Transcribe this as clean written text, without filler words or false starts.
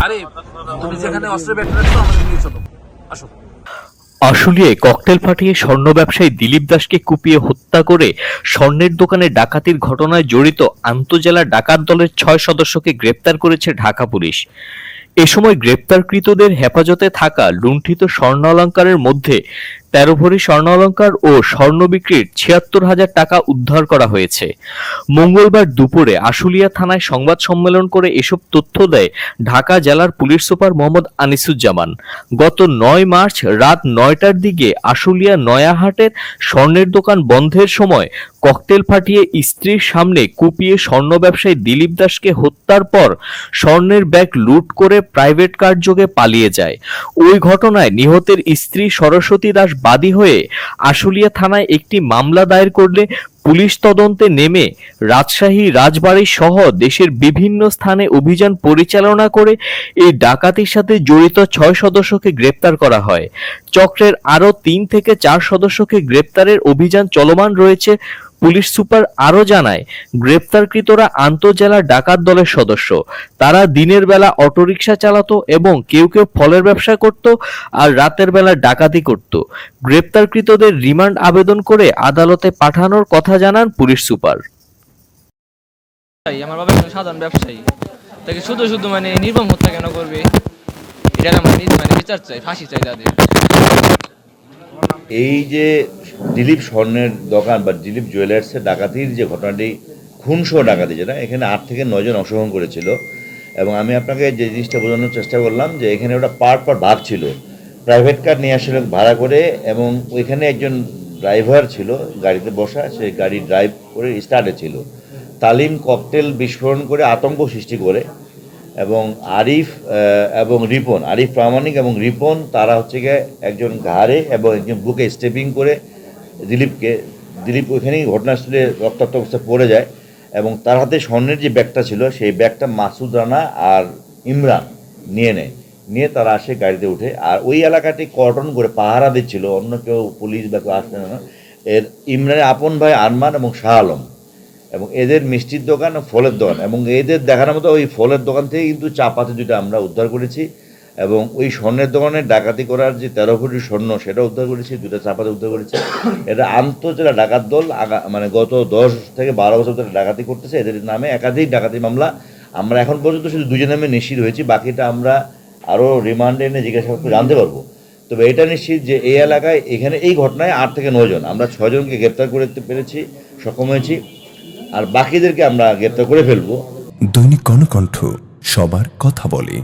আরে তুমি যেখানে অস্ত্র ব্যাগ রাখছো আমাদের নিয়ে চলো, আসো। আশুলিয়ায় ককটেল ফাটিয়ে স্বর্ণ ব্যবসায়ী দিলীপ দাসকে কুপিয়ে হত্যা করে স্বর্ণের দোকানে ডাকাতির ঘটনায় জড়িত আন্তজেলা ডাকাত দলের 6 সদস্যকে গ্রেপ্তার করেছে ঢাকা পুলিশ। এ সময় গ্রেপ্তারকৃতদের হেফাজতে থাকা লুণ্ঠিত স্বর্ণালংকারের মধ্যে 13 ভরি স্বর্ণালংকার ও স্বর্ণ বিক্রির ৭৬,০০০ টাকা উদ্ধার করা হয়েছে। মঙ্গলবার দুপুরে আশুলিয়া থানায় সংবাদ সম্মেলন করে এসব তথ্য দেয় ঢাকা জেলার পুলিশ সুপার মোহাম্মদ আনিসুজ্জামান। গত ৯ মার্চ রাত ৯টার দিকে আশুলিয়া নয়াহাটের স্বর্ণের দোকান বন্ধের সময় ককটেল ফাটিয়ে স্ত্রীর সামনে কুপিয়ে স্বর্ণ ব্যবসায়ী দিলীপ দাসকে হত্যার পর স্বর্ণের ব্যাগ লুট করে প্রাইভেট কার যোগে পালিয়ে যায়। ওই ঘটনায় নিহতের স্ত্রী সরস্বতী দাস বাদী হয়ে আশুলিয়া থানায় একটি মামলা দায়ের করলে পুলিশ তদন্তে নেমে রাজশাহী, রাজবাড়ী সহ দেশের বিভিন্ন স্থানে অভিযান পরিচালনা করে এই ডাকাতির সাথে জড়িত 6 সদস্যকে গ্রেপ্তার করা হয়। চক্রের আরও 3 থেকে 4 সদস্যকে গ্রেপ্তারের অভিযান চলমান রয়েছে। পুলিশ সুপার আরও জানায়, গ্রেপ্তারকৃতরা আন্তজেলা ডাকাত দলের সদস্য। তারা দিনের বেলা অটোরিকশা চালাতো এবং কেউ কেউ ফলের ব্যবসা করত আর রাতের বেলা ডাকাতি করত। গ্রেপ্তারকৃতদের রিমান্ড আবেদন করে আদালতে পাঠানোর কথা জানান পুলিশ সুপার। আমার বাবা একজন সাধারণ ব্যবসায়ী, তাকে শুধু শুধু নির্মম হত্যা কেন করবে? এটা আমার বিচার চাই, ফাঁসি চাই তাদের। এই যে দিলীপ স্বর্ণের দোকান বা দিলীপ জুয়েলার্সের ডাকাতির যে ঘটনাটি, খুনসহ ডাকাতি, যেটা এখানে 8 থেকে 9 জন অংশগ্রহণ করেছিল। এবং আমি আপনাকে যে জিনিসটা বোঝানোর চেষ্টা করলাম যে এখানে ওটা পার্ট ভাগ ছিল। প্রাইভেট কার নিয়ে আসলে ভাড়া করে, এবং ওইখানে একজন ড্রাইভার ছিল গাড়িতে বসা, সে গাড়ি ড্রাইভ করে স্টার্টে ছিল। তালিম ককটেল বিস্ফোরণ করে আতঙ্ক সৃষ্টি করে, এবং আরিফ এবং রিপন, আরিফ প্রামাণিক এবং রিপন, তারা হচ্ছে গিয়ে একজন ঘাড়ে এবং একজন বুকে স্টেপিং করে দিলীপ ওইখানেই ঘটনাস্থলে রক্তাক্ত অবস্থায় পড়ে যায়। এবং তার হাতে স্বর্ণের যে ব্যাগটা ছিল, সেই ব্যাগটা মাসুদ রানা আর ইমরান নিয়ে তারা আসে গাড়িতে উঠে। আর ওই এলাকাটি কর্ডন করে পাহারা দিচ্ছিল, অন্য কেউ পুলিশ বা কেউ আসবে না। এর ইমরানের আপন ভাই আরমান এবং শাহ আলম, এবং এদের মিষ্টির দোকান ও ফলের দোকান, এবং এদের দেখার মতো ওই ফলের দোকান থেকে কিন্তু চাপাতি 2টা আমরা উদ্ধার করেছি। এবং ওই স্বর্ণের দোকানে ডাকাতি করার যে 13 ভরি স্বর্ণ, সেটা উদ্ধার করেছি, 2টা চাপাতি উদ্ধার করেছি। এটা আন্তজেলা ডাকাত দল গত 10 থেকে 12 বছর ধরে ডাকাতি করতেছে। এদের নামে একাধিক ডাকাতি মামলা। আমরা এখন পর্যন্ত শুধু 2 জনের নামে নিশ্চিত হয়েছি, বাকিটা আমরা আরও রিমান্ডে এনে জিজ্ঞাসাবাদ করে জানতে পারবো। তবে এটা নিশ্চিত যে এই এলাকায় এখানে এই ঘটনায় 8 থেকে 9 জন, আমরা 6 জনকে গ্রেপ্তার করতে পেরেছি, সক্ষম হয়েছি। আর বাকিদেরকে আমরা গ্রেপ্তার করে ফেলবো। দৈনিক কর্ণকণ্ঠ, সবার কথা বলে।